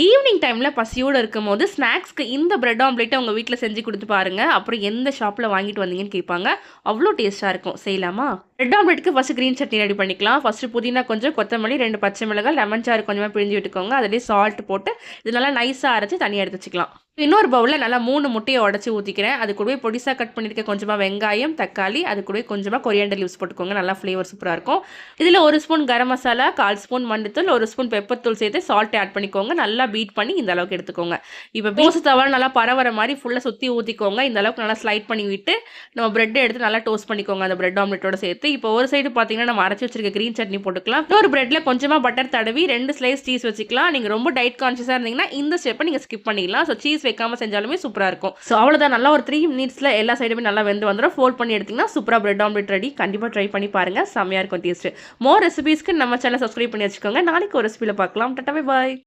Evening டைமில் பசியோடு இருக்கும்போது ஸ்நாக்ஸ்க்கு இந்த பிரெட் ஆம்லேட்டை உங்கள் வீட்டில் செஞ்சு கொடுத்து பாருங்கள். அப்புறம் எந்த ஷாப்பில் வாங்கிட்டு வந்தீங்கன்னு கேட்பாங்க. அவ்வளோ டேஸ்ட்டாக இருக்கும். செய்யலாமா? பிரெட் ஆம்லேட்டுக்கு ஃபஸ்ட்டு க்ரீன் சட்னி ரெடி பண்ணிக்கலாம். ஃபஸ்ட்டு புதினா கொஞ்சம், கொத்தமல்லி, 2 பச்சை மிளகாய், லெமன் சாறு கொஞ்சமாக பிழிஞ்சு விட்டுக்கோங்க. அதிலே சால்ட் போட்டு இது நல்லா நைஸாக அரைச்சி தனியாக எடுத்து வச்சுக்கலாம். இன்னொரு பவுலில் நல்லா 3 முட்டையை உடச்சி ஊற்றிக்கிறேன். அது கூடவே பொடிசாக கட் பண்ணியிருக்க கொஞ்சமாக வெங்காயம், தக்காளி, அது கூடவே கொஞ்சமாக கொரியாண்டர் லீவ்ஸ் போட்டுக்கோங்க. நல்லா ஃப்ளேவர் சூப்பராக இருக்கும். இதில் 1 ஸ்பூன் கரம் மசாலா, 1/4 ஸ்பூன் மஞ்சத்தூள், 1 ஸ்பூன் பெப்பர் தூள் சேர்த்து சால்ட் ஆட் பண்ணிக்கோங்க. நல்லா பீட் பண்ணி இந்த அளவுக்கு எடுத்துக்கோங்க. இப்போ தோசை தவால நல்லா பரவற மாதிரி ஃபுல்லாக சுற்றி ஊற்றிக்கோங்க. இந்த அளவுக்கு நல்லா ஸ்லைட் பண்ணி விட்டு நம்ம பிரெட்டை எடுத்து நல்லா டோஸ்ட் பண்ணிக்கோங்க அந்த பிரெட் ஆம்லெட்டோட சேர்த்து. இப்போ ஒரு சைடு பார்த்தீங்கன்னா நம்ம அரைச்சி வச்சிருக்க க்ரீன் சட்னி போட்டுக்கலாம். இன்னொரு பிரெட்டில் கொஞ்சமாக பட்டர் தடவி 2 ஸ்லைஸ் சீஸ் வச்சுக்கலாம். நீங்கள் ரொம்ப டயட் கான்ஷியஸாக இருந்தீங்கன்னா இந்த ஸ்டெப்பை நீங்கள் ஸ்கிப் பண்ணிக்கலாம். ஸோ சீஸ் வைக்காமல் செஞ்சாலுமே சூப்பராக இருக்கும். ஸோ அவ்வளோதான். நல்லா ஒரு 3 மினிட்ஸில் எல்லா சைடுமே நல்லா வெந்து வந்துடும். ஃபோல்ட் பண்ணி எடுத்திங்கன்னா சூப்பராக பிரெட் ஆம்லெட் ரெடி. கண்டிப்பாக ட்ரை பண்ணி பாருங்கள். செம்மையாக இருக்கும் டேஸ்ட்டு. மோர் ரெசிபீஸ்க்கு நம்ம சேனல் சப்ஸ்கிரைப் பண்ணி வச்சுக்கோங்க. நாளைக்கு ஒரு ரெசிபியில் பார்க்கலாம். Tata bye bye.